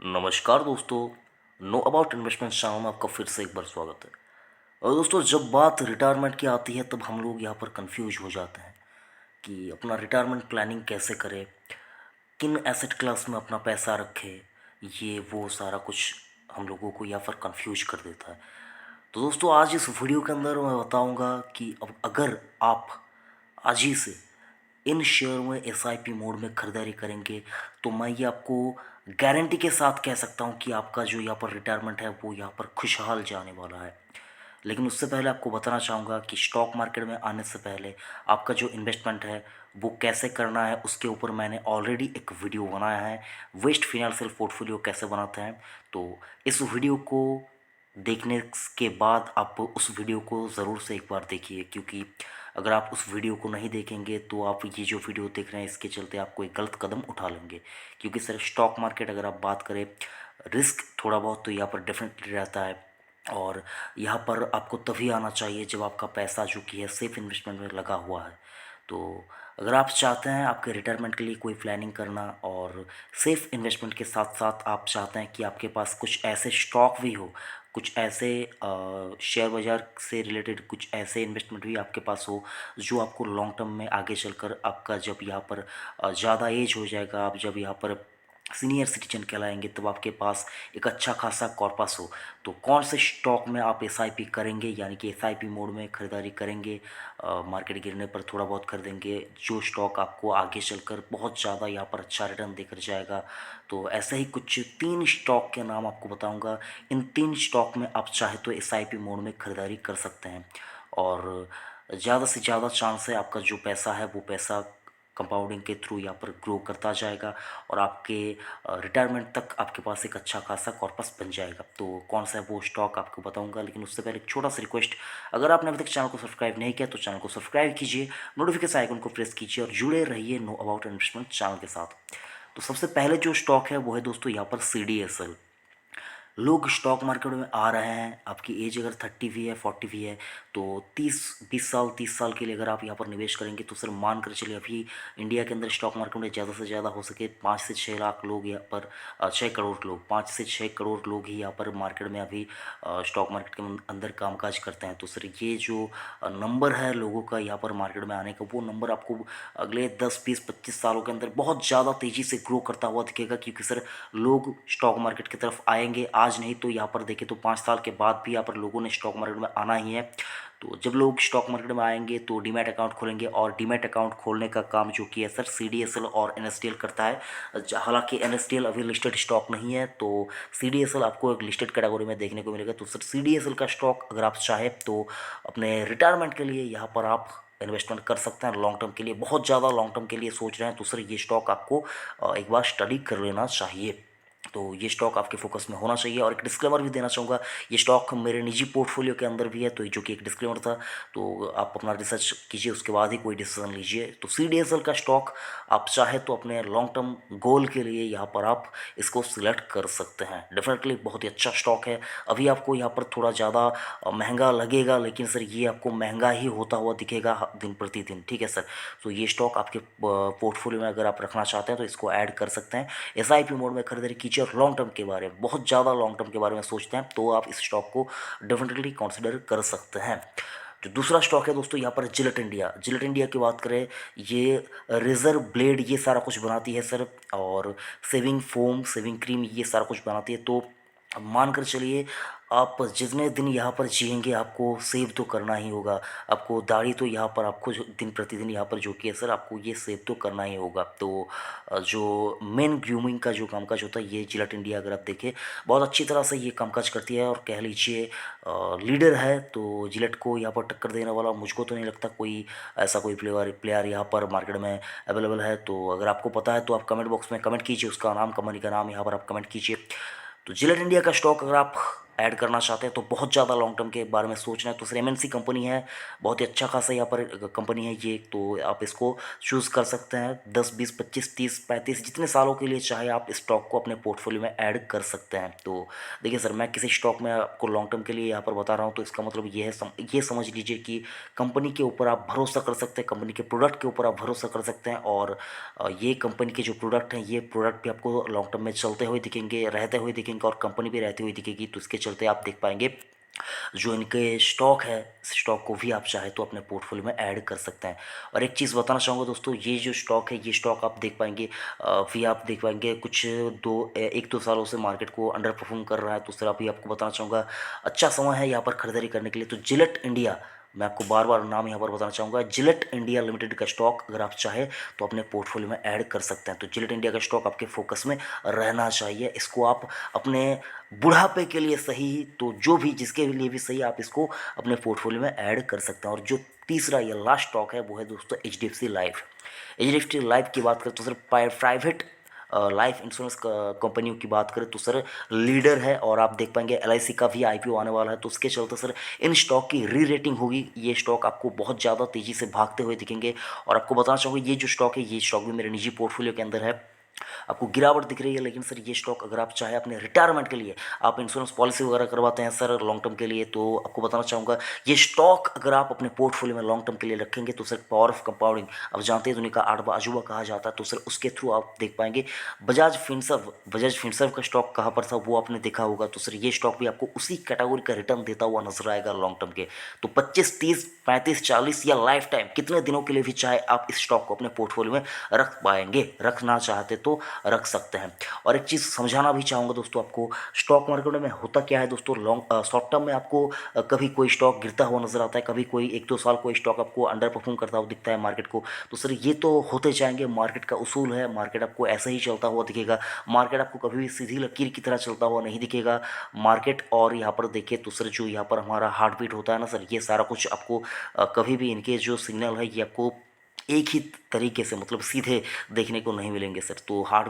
नमस्कार दोस्तों। Know about investment channel में आपका फिर से एक बार स्वागत है। और दोस्तों, जब बात रिटायरमेंट की आती है तब हम लोग यहाँ पर कंफ्यूज हो जाते हैं कि अपना रिटायरमेंट प्लानिंग कैसे करें, किन एसेट क्लास में अपना पैसा रखें। ये वो सारा कुछ हम लोगों को यहाँ पर कंफ्यूज कर देता है। तो दोस्तों, आज इस वीडियो के अंदर मैं बताऊंगा कि अब अगर आप आज ही से इन शेयर में एसआईपी मोड में खरीदारी करेंगे तो मैं ये आपको गारंटी के साथ कह सकता हूँ कि आपका जो यहाँ पर रिटायरमेंट है वो यहाँ पर खुशहाल जाने वाला है। लेकिन उससे पहले आपको बताना चाहूँगा कि स्टॉक मार्केट में आने से पहले आपका जो इन्वेस्टमेंट है वो कैसे करना है, उसके ऊपर मैंने ऑलरेडी एक वीडियो बनाया है, वेस्ट फिनेंशियल पोर्टफोलियो कैसे बनाते हैं। तो इस वीडियो को देखने के बाद आप उस वीडियो को ज़रूर से एक बार देखिए, क्योंकि अगर आप उस वीडियो को नहीं देखेंगे तो आप ये जो वीडियो देख रहे हैं इसके चलते आप कोई गलत कदम उठा लेंगे। क्योंकि सर, स्टॉक मार्केट अगर आप बात करें, रिस्क थोड़ा बहुत तो यहाँ पर डेफिनेटली रहता है। और यहाँ पर आपको तभी आना चाहिए जब आपका पैसा जो कि है सेफ इन्वेस्टमेंट में लगा हुआ है। तो अगर आप चाहते हैं आपके रिटायरमेंट के लिए कोई प्लानिंग करना और सेफ इन्वेस्टमेंट के साथ साथ आप चाहते हैं कि आपके पास कुछ ऐसे स्टॉक भी हो, कुछ ऐसे शेयर बाज़ार से रिलेटेड कुछ ऐसे इन्वेस्टमेंट भी आपके पास हो जो आपको लॉन्ग टर्म में आगे चलकर आपका जब यहाँ पर ज़्यादा एज हो जाएगा, आप जब यहाँ पर सीनियर सिटीजन कहलाएंगे तब आपके पास एक अच्छा खासा कॉर्पस हो, तो कौन से स्टॉक में आप एसआईपी करेंगे, यानी कि एसआईपी मोड में खरीदारी करेंगे। मार्केट गिरने पर थोड़ा बहुत खरीदेंगे जो स्टॉक आपको आगे चलकर बहुत ज़्यादा यहाँ पर अच्छा रिटर्न देकर जाएगा। तो ऐसे ही कुछ 3 स्टॉक के नाम आपको बताऊंगा। इन 3 स्टॉक में आप चाहे तो एसआईपी मोड में खरीदारी कर सकते हैं और ज़्यादा से ज़्यादा चांस है आपका जो पैसा है वो पैसा कंपाउंडिंग के थ्रू यहाँ पर ग्रो करता जाएगा और आपके रिटायरमेंट तक आपके पास एक अच्छा खासा कॉर्पस बन जाएगा। तो कौन सा है वो स्टॉक आपको बताऊंगा, लेकिन उससे पहले एक छोटा सा रिक्वेस्ट, अगर आपने अभी तक चैनल को सब्सक्राइब नहीं किया तो चैनल को सब्सक्राइब कीजिए, नोटिफिकेशन आइकन को प्रेस कीजिए और जुड़े रहिए नो अबाउट इन्वेस्टमेंट चैनल के साथ। तो सबसे पहले जो स्टॉक है वो है दोस्तों यहाँ पर CDSL। लोग स्टॉक मार्केट में आ रहे हैं, आपकी एज अगर 30 भी है, 40 भी है, तो 20 साल 30 साल के लिए अगर आप यहाँ पर निवेश करेंगे तो सर मान कर चलिए अभी इंडिया के अंदर स्टॉक मार्केट में ज़्यादा से ज़्यादा हो सके 5 से 6 लाख लोग यहाँ पर 6 करोड़ लोग, 5 से 6 करोड़ लोग ही यहाँ पर मार्केट में अभी स्टॉक मार्केट के अंदर कामकाज करते हैं। तो सर ये जो नंबर है लोगों का यहाँ पर मार्केट में आने का, वो नंबर आपको अगले 10 20 25 सालों के अंदर बहुत ज़्यादा तेज़ी से ग्रो करता हुआ दिखेगा। क्योंकि सर लोग स्टॉक मार्केट की तरफ आएंगे, आज नहीं तो यहाँ पर देखें तो 5 साल के बाद भी यहाँ पर लोगों ने स्टॉक मार्केट में आना ही है। तो जब लोग स्टॉक मार्केट में आएंगे तो डीमैट अकाउंट खोलेंगे और डीमैट अकाउंट खोलने का काम जो कि है सर CDSL और NSDL करता है। हालांकि NSDL अभी लिस्टेड स्टॉक नहीं है, तो CDSL आपको एक लिस्टेड कैटेगरी में देखने को मिलेगा। तो सर CDSL का स्टॉक अगर आप चाहें तो अपने रिटायरमेंट के लिए यहाँ पर आप इन्वेस्टमेंट कर सकते हैं। लॉन्ग टर्म के लिए, बहुत ज़्यादा लॉन्ग टर्म के लिए सोच रहे हैं तो सर ये स्टॉक आपको एक बार स्टडी कर लेना चाहिए। तो ये स्टॉक आपके फोकस में होना चाहिए। और एक डिस्क्लेमर भी देना चाहूँगा, ये स्टॉक मेरे निजी पोर्टफोलियो के अंदर भी है, तो जो कि एक डिस्क्लेमर था, तो आप अपना रिसर्च कीजिए उसके बाद ही कोई डिसीजन लीजिए। तो CDSL का स्टॉक आप चाहे तो अपने लॉन्ग टर्म गोल के लिए यहाँ पर आप इसको सिलेक्ट कर सकते हैं। डेफिनेटली बहुत ही अच्छा स्टॉक है। अभी आपको यहाँ पर थोड़ा ज़्यादा महंगा लगेगा, लेकिन सर ये आपको महंगा ही होता हुआ दिखेगा दिन प्रतिदिन, ठीक है सर। तो ये स्टॉक आपके पोर्टफोलियो में अगर आप रखना चाहते हैं तो इसको ऐड कर सकते हैं। SIP मोड में खरीदारी कीजिए और लॉन्ग टर्म के बारे में, बहुत ज़्यादा लॉन्ग टर्म के बारे में सोचते हैं तो आप इस स्टॉक को डेफिनेटली कंसिडर कर सकते हैं। जो दूसरा स्टॉक है दोस्तों यहाँ पर जिलेट इंडिया। जिलेट इंडिया की बात करें, ये रेजर ब्लेड ये सारा कुछ बनाती है सर, और सेविंग फोम सेविंग क्रीम ये सारा कुछ बनाती है। तो मान कर चलिए आप जितने दिन यहाँ पर जिएंगे आपको सेव तो करना ही होगा। आपको दाढ़ी तो यहाँ पर आपको दिन प्रतिदिन यहाँ पर जो कि है सर आपको ये सेव तो करना ही होगा। तो जो मेन ग्रूमिंग का जो कामकाज होता है ये जिलेट इंडिया अगर आप देखें बहुत अच्छी तरह से ये कामकाज करती है और कह लीजिए लीडर है। तो जिलेट को यहाँ पर टक्कर देने वाला मुझको तो नहीं लगता कोई ऐसा कोई प्लेयर प्लेयर यहाँ पर मार्केट में अवेलेबल है। तो अगर आपको पता है तो आप कमेंट बॉक्स में कमेंट कीजिए, उसका नाम कंपनी का नाम यहाँ पर आप कमेंट कीजिए। तो जिलेट इंडिया का स्टॉक अगर आप ऐड करना चाहते हैं तो बहुत ज़्यादा लॉन्ग टर्म के बारे में सोचना है तो सर एमएनसी कंपनी है, बहुत ही अच्छा खासा यहाँ पर कंपनी है ये, तो आप इसको चूज़ कर सकते हैं। 10 20 25 30 35 जितने सालों के लिए चाहे आप स्टॉक को अपने पोर्टफोलियो में ऐड कर सकते हैं। तो देखिए सर, मैं किसी स्टॉक में आपको लॉन्ग टर्म के लिए यहाँ पर बता रहा हूँ तो इसका मतलब ये है, ये समझ लीजिए कि कंपनी के ऊपर आप भरोसा कर सकते हैं, कंपनी के प्रोडक्ट के ऊपर आप भरोसा कर सकते हैं, और ये कंपनी के जो प्रोडक्ट हैं ये प्रोडक्ट भी आपको लॉन्ग टर्म में चलते हुए दिखेंगे, रहते हुए दिखेंगे, और कंपनी भी रहती हुई दिखेगी। तो इसके चलते आप देख पाएंगे जो इनके स्टॉक है, स्टॉक को भी आप चाहे तो अपने पोर्टफोलियो में ऐड कर सकते हैं। और एक चीज़ बताना चाहूँगा दोस्तों, ये जो स्टॉक है ये स्टॉक आप देख पाएंगे भी आप देख पाएंगे कुछ 1-2 सालों से मार्केट को अंडर परफॉर्म कर रहा है। तो सर अभी आपको बताना चाहूँगा अच्छा समय है यहाँ पर खरीदारी करने के लिए। तो जिलेट इंडिया, मैं आपको बार बार नाम यहाँ पर बताना चाहूँगा, जिलेट इंडिया लिमिटेड का स्टॉक अगर आप चाहें तो अपने पोर्टफोलियो में ऐड कर सकते हैं। तो जिलेट इंडिया का स्टॉक आपके फोकस में रहना चाहिए। इसको आप अपने बुढ़ापे के लिए सही, तो जो भी जिसके लिए भी सही, आप इसको अपने पोर्टफोलियो में ऐड कर सकते हैं। और जो तीसरा या लास्ट स्टॉक है वो है दोस्तों एचडीएफसी लाइफ। एचडीएफसी लाइफ की बात करें तो सर प्राइवेट लाइफ इंश्योरेंस कंपनियों की बात करें तो सर लीडर है, और आप देख पाएंगे एलआईसी का भी आईपीओ आने वाला है। तो उसके चलते सर इन स्टॉक की री रेटिंग होगी, ये स्टॉक आपको बहुत ज़्यादा तेज़ी से भागते हुए दिखेंगे। और आपको बताना चाहूँगा ये जो स्टॉक है ये स्टॉक भी मेरे निजी पोर्टफोलियो के अंदर है। आपको गिरावट दिख रही है, लेकिन सर ये स्टॉक अगर आप चाहे अपने रिटायरमेंट के लिए, आप इंश्योरेंस पॉलिसी वगैरह करवाते हैं सर लॉन्ग टर्म के लिए, तो आपको बताना चाहूँगा ये स्टॉक अगर आप अपने पोर्टफोलियो में लॉन्ग टर्म के लिए रखेंगे तो सर पावर ऑफ कंपाउंडिंग, अब जानते हैं दुनिया का 8वां अजूबा कहा जाता है, तो सर उसके थ्रू आप देख पाएंगे। बजाज फिनसर्व का स्टॉक कहाँ पर था वो आपने देखा होगा, तो सर ये स्टॉक भी आपको उसी कैटेगरी का रिटर्न देता हुआ नजर आएगा लॉन्ग टर्म के। तो 25 30 35 40 या लाइफ टाइम कितने दिनों के लिए भी चाहे आप इस स्टॉक को अपने पोर्टफोलियो में रख पाएंगे, रखना चाहते तो रख सकते हैं। और एक चीज़ समझाना भी चाहूँगा दोस्तों आपको, स्टॉक मार्केट में होता क्या है दोस्तों, शॉर्ट टर्म में आपको कभी कोई स्टॉक गिरता हुआ नजर आता है, कभी कोई 1-2 साल कोई स्टॉक आपको अंडर परफॉर्म करता हुआ दिखता है मार्केट को। तो सर ये तो होते जाएंगे, मार्केट का उसूल है, मार्केट आपको ऐसे ही चलता हुआ दिखेगा, मार्केट आपको कभी भी सीधी लकीर की तरह चलता हुआ नहीं दिखेगा मार्केट। और यहाँ पर देखिए तो सर जो यहाँ पर हमारा हार्ट बीट होता है ना सर, ये सारा कुछ आपको कभी भी इनके जो सिग्नल है ये आपको एक ही तरीके से मतलब सीधे देखने को नहीं मिलेंगे सर। तो हार्ट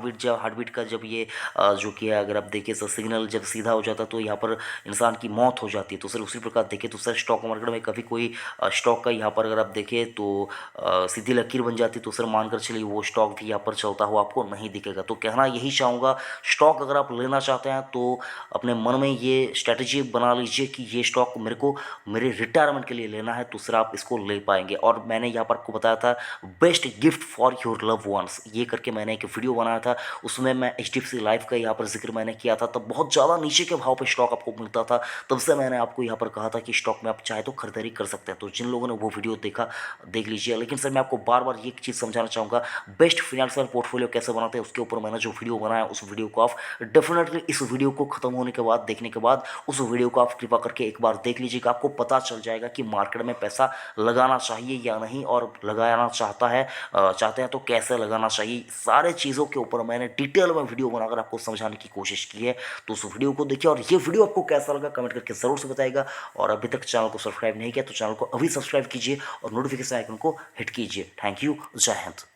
बीट का जब ये जो कि है, अगर आप देखिए सर सिग्नल जब सीधा हो जाता है तो यहाँ पर इंसान की मौत हो जाती है। तो सर उसी प्रकार देखिए तो सर स्टॉक मार्केट में कभी कोई स्टॉक का यहाँ पर अगर आप देखें तो सीधी लकीर बन जाती है, तो सर मानकर चलिए वो स्टॉक भी यहाँ पर चलता हुआ आपको नहीं दिखेगा। तो कहना यही चाहूँगा, स्टॉक अगर आप लेना चाहते हैं तो अपने मन में ये स्ट्रैटेजी बना लीजिए कि ये स्टॉक मेरे को मेरे रिटायरमेंट के लिए लेना है, तो सर आप इसको ले पाएंगे। और मैंने यहाँ पर आपको बताया था best gift for your love ones, ये करके मैंने एक वीडियो बनाया था, उसमें मैं एचडीएफसी लाइफ का यहाँ पर जिक्र मैंने किया था। तब बहुत ज़्यादा नीचे के भाव पे स्टॉक आपको मिलता था, तब से मैंने आपको यहाँ पर कहा था कि स्टॉक में आप चाहे तो खरीदारी कर सकते हैं। तो जिन लोगों ने वो वीडियो देखा देख लीजिए। लेकिन सर मैं आपको बार बार ये चीज़ समझाना चाहूँगा, बेस्ट फिनेंशियल पोर्टफोलियो कैसे बनाते हैं उसके ऊपर मैंने जो वीडियो बनाया, उस वीडियो को आप डेफिनेटली इस वीडियो को खत्म होने के बाद, देखने के बाद उस वीडियो को आप कृपा करके एक बार देख लीजिएगा, आपको पता चल जाएगा कि मार्केट में पैसा लगाना चाहिए या नहीं, और लगाना चाहते हैं तो कैसे लगाना चाहिए। सारे चीज़ों के ऊपर मैंने डिटेल में वीडियो बनाकर आपको समझाने की कोशिश की है। तो उस वीडियो को देखिए, और ये वीडियो आपको कैसा लगा कमेंट करके ज़रूर से बताइएगा। और अभी तक चैनल को सब्सक्राइब नहीं किया तो चैनल को अभी सब्सक्राइब कीजिए और नोटिफिकेशन आइकन को हिट कीजिए। थैंक यू, जय हिंद।